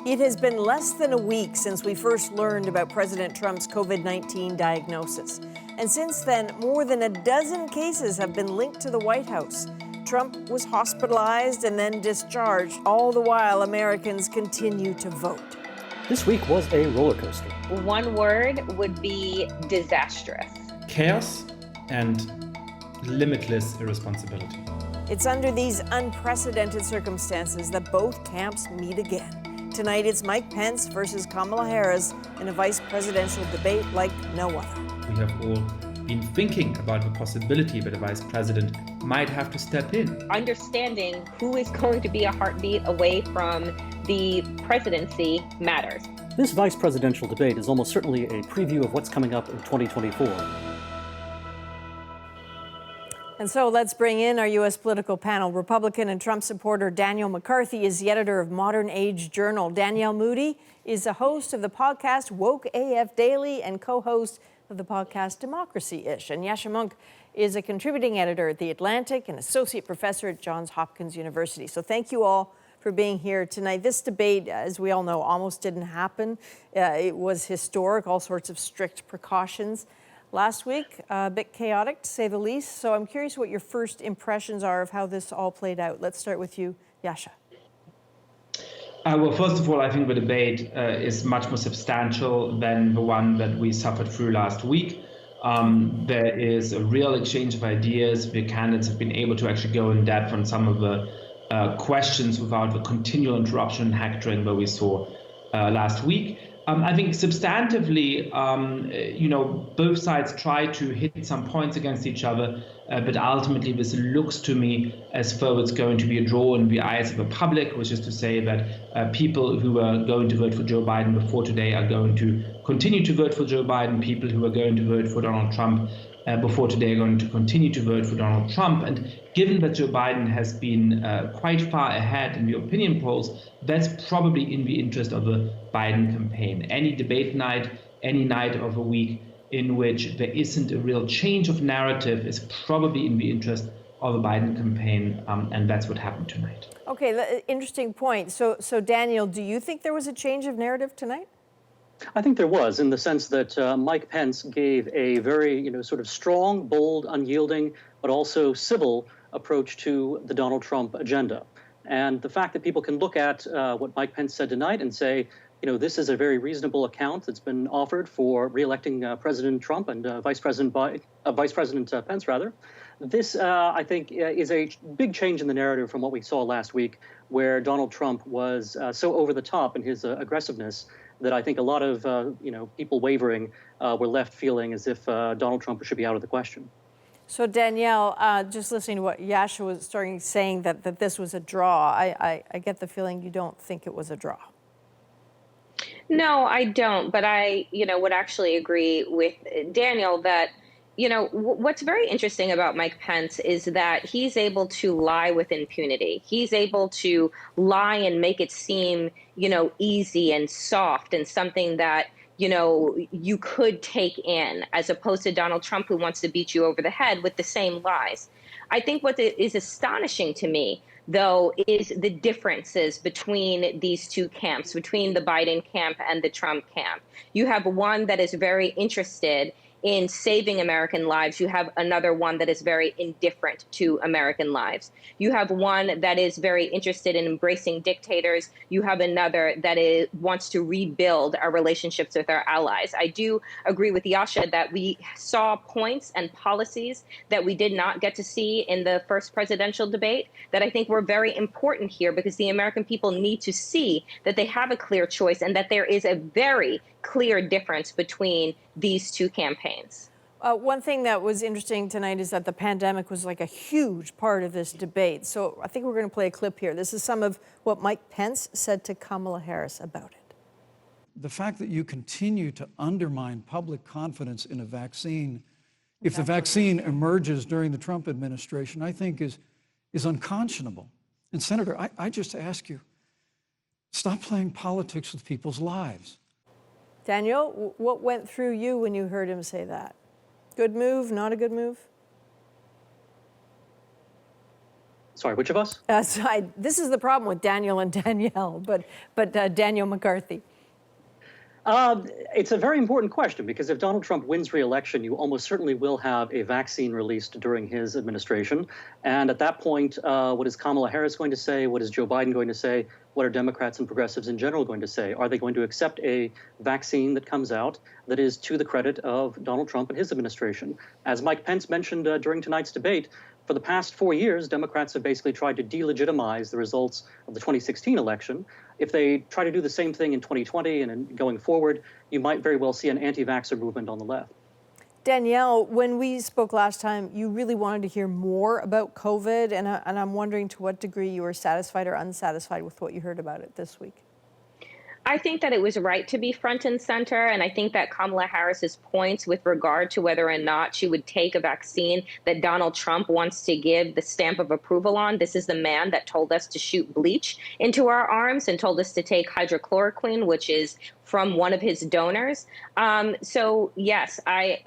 It has been less than a week since we first learned about President Trump's COVID-19 diagnosis. And since then, more than a dozen cases have been linked to the White House. Trump was hospitalized and then discharged. All the while, Americans continue to vote. This week was a roller coaster. One word would be disastrous. Chaos and limitless irresponsibility. It's under these unprecedented circumstances that both camps meet again. Tonight, it's Mike Pence versus Kamala Harris in a vice presidential debate like no other. We have all been thinking about the possibility that a vice president might have to step in. Understanding who is going to be a heartbeat away from the presidency matters. This vice presidential debate is almost certainly a preview of what's coming up in 2024. And so let's bring in our U.S. political panel. Republican and Trump supporter Danielle McCarthy is the editor of Modern Age Journal. Danielle Moody is a host of the podcast Woke AF Daily and co-host of the podcast Democracy-ish. And Yascha Mounk is a contributing editor at The Atlantic and associate professor at Johns Hopkins University. So thank you all for being here tonight. This debate, as we all know, almost didn't happen. It was historic, all sorts of strict precautions. Last week, a bit chaotic, to say the least. So I'm curious what your first impressions are of how this all played out. Let's start with you, Yascha. Well, first of all, I think the debate is much more substantial than the one that we suffered through last week. There is a real exchange of ideas. The candidates have been able to actually go in depth on some of the questions without the continual interruption and hectoring that we saw last week. I think substantively, both sides try to hit some points against each other, but ultimately this looks to me as though it's going to be a draw in the eyes of the public, which is to say that people who are going to vote for Joe Biden before today are going to continue to vote for Joe Biden. People who are going to vote for Donald Trump before today are going to continue to vote for Donald Trump. And given that Joe Biden has been quite far ahead in the opinion polls, that's probably in the interest of the Biden campaign. Any debate night, any night of a week in which there isn't a real change of narrative is probably in the interest of the Biden campaign, and that's what happened tonight. Okay, interesting point. So Daniel, do you think there was a change of narrative tonight? I think there was, in the sense that Mike Pence gave a very, sort of strong, bold, unyielding, but also civil approach to the Donald Trump agenda. And the fact that people can look at what Mike Pence said tonight and say, this is a very reasonable account that's been offered for reelecting President Trump and Vice President Pence, rather. This, I think, is a big change in the narrative from what we saw last week, where Donald Trump was so over the top in his aggressiveness that I think a lot of people wavering were left feeling as if Donald Trump should be out of the question. So Danielle, just listening to what Yascha was saying that this was a draw, I get the feeling you don't think it was a draw. No, I don't. But I, would actually agree with Daniel that, what's very interesting about Mike Pence is that he's able to lie with impunity. He's able to lie and make it seem, easy and soft and something that, you could take in, as opposed to Donald Trump, who wants to beat you over the head with the same lies. I think what is astonishing to me, though, is the differences between these two camps, between the Biden camp and the Trump camp. You have one that is very interested in saving American lives. You have another one that is very indifferent to American lives. You have one that is very interested in embracing dictators. You have another that wants to rebuild our relationships with our allies. I do agree with Yascha that we saw points and policies that we did not get to see in the first presidential debate that I think were very important here, because the American people need to see that they have a clear choice and that there is a very clear difference between these two campaigns. One thing that was interesting tonight is that the pandemic was like a huge part of this debate. So I think we're going to play a clip here. This is some of what Mike Pence said to Kamala Harris about it. The fact that you continue to undermine public confidence in a vaccine, if the vaccine emerges during the Trump administration, I think is unconscionable. And Senator, I just ask you, stop playing politics with people's lives. Daniel, what went through you when you heard him say that? Good move, not a good move? Sorry, which of us? This is the problem with Daniel and Danielle, but Daniel McCarthy. It's a very important question because if Donald Trump wins re-election, you almost certainly will have a vaccine released during his administration. And at that point, what is Kamala Harris going to say? What is Joe Biden going to say? What are Democrats and progressives in general going to say? Are they going to accept a vaccine that comes out that is to the credit of Donald Trump and his administration? As Mike Pence mentioned during tonight's debate, for the past 4 years, Democrats have basically tried to delegitimize the results of the 2016 election. If they try to do the same thing in 2020 and going forward, you might very well see an anti-vaxxer movement on the left. Danielle, when we spoke last time, you really wanted to hear more about COVID, and I'm wondering to what degree you were satisfied or unsatisfied with what you heard about it this week. I think that it was right to be front and center, and I think that Kamala Harris's points with regard to whether or not she would take a vaccine that Donald Trump wants to give the stamp of approval on. This is the man that told us to shoot bleach into our arms and told us to take hydrochloroquine, which is from one of his donors. So yes, I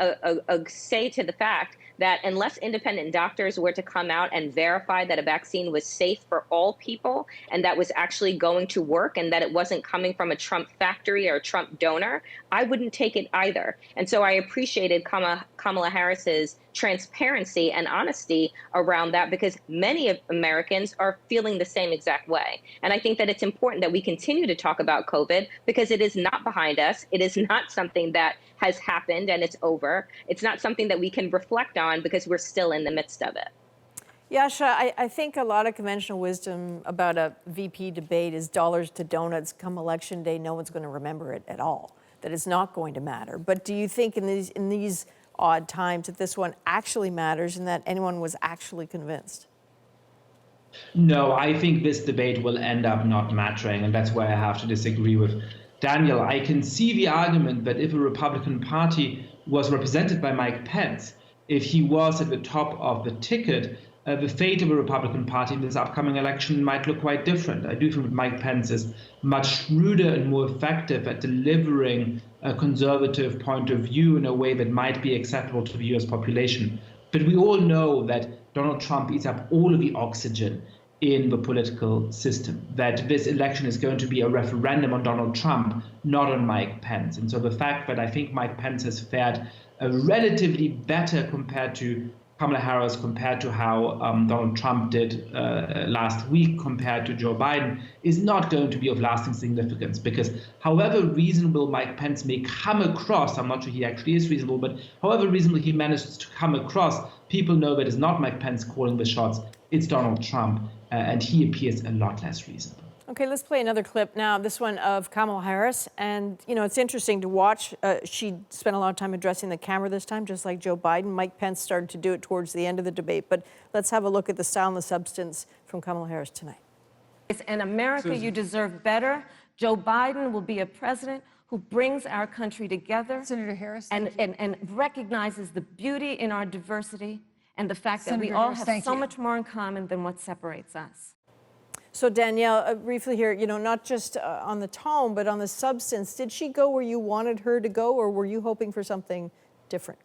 say to the fact that unless independent doctors were to come out and verify that a vaccine was safe for all people and that was actually going to work and that it wasn't coming from a Trump factory or a Trump donor, I wouldn't take it either. And so I appreciated Kamala Harris's transparency and honesty around that because many of Americans are feeling the same exact way. And I think that it's important that we continue to talk about COVID because it is not behind us. It is not something that has happened and it's over. It's not something that we can reflect on because we're still in the midst of it. Yasha, I think a lot of conventional wisdom about a VP debate is dollars to donuts. Come election day, no one's going to remember it at all, that it's not going to matter. But do you think in these odd times that this one actually matters and that anyone was actually convinced? No, I think this debate will end up not mattering, and that's where I have to disagree with Daniel. I can see the argument that if a Republican Party was represented by Mike Pence, if he was at the top of the ticket, the fate of a Republican Party in this upcoming election might look quite different. I do think that Mike Pence is much shrewder and more effective at delivering a conservative point of view in a way that might be acceptable to the US population. But we all know that Donald Trump eats up all of the oxygen in the political system, that this election is going to be a referendum on Donald Trump, not on Mike Pence. And so the fact that I think Mike Pence has fared relatively better compared to Kamala Harris, compared to how Donald Trump did last week, compared to Joe Biden, is not going to be of lasting significance. Because however reasonable Mike Pence may come across, I'm not sure he actually is reasonable, but however reasonable he manages to come across, people know that it's not Mike Pence calling the shots, it's Donald Trump, and he appears a lot less reasonable. Okay, let's play another clip now, this one of Kamala Harris. And, you know, it's interesting to watch. She spent a lot of time addressing the camera this time, just like Joe Biden. Mike Pence started to do it towards the end of the debate. But let's have a look at the style and the substance from Kamala Harris tonight. In America, you deserve better. Joe Biden will be a president who brings our country together. Senator Harris. And recognizes the beauty in our diversity and the fact that we Senator all Harris, have so much more in common than what separates us. So Danielle, briefly here, you know, not just on the tone, but on the substance, did she go where you wanted her to go, or were you hoping for something different?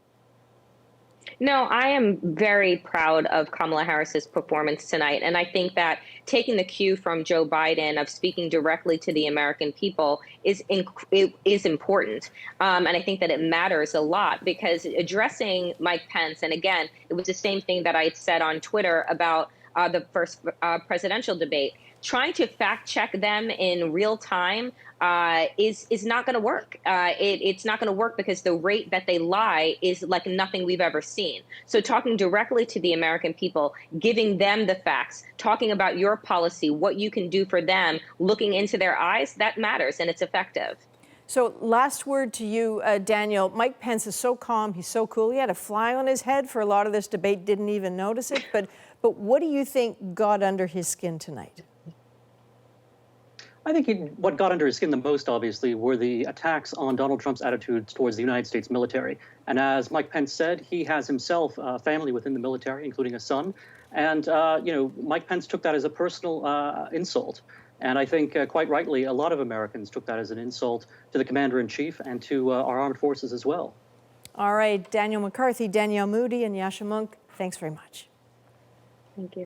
No, I am very proud of Kamala Harris's performance tonight. And I think that taking the cue from Joe Biden of speaking directly to the American people is important. And I think that it matters a lot because addressing Mike Pence, and again, it was the same thing that I had said on Twitter about the first presidential debate. Trying to fact check them in real time is not going to work. It's not going to work because the rate that they lie is like nothing we've ever seen. So talking directly to the American people, giving them the facts, talking about your policy, what you can do for them, looking into their eyes, that matters and it's effective. So last word to you, Daniel. Mike Pence is so calm. He's so cool. He had a fly on his head for a lot of this debate, didn't even notice it. But what do you think got under his skin tonight? I think what got under his skin the most, obviously, were the attacks on Donald Trump's attitudes towards the United States military. And as Mike Pence said, he has himself a family within the military, including a son. And, Mike Pence took that as a personal insult. And I think quite rightly, a lot of Americans took that as an insult to the commander-in-chief and to our armed forces as well. All right, Daniel McCarthy, Danielle Moody, and Yasha Monk, thanks very much. Thank you.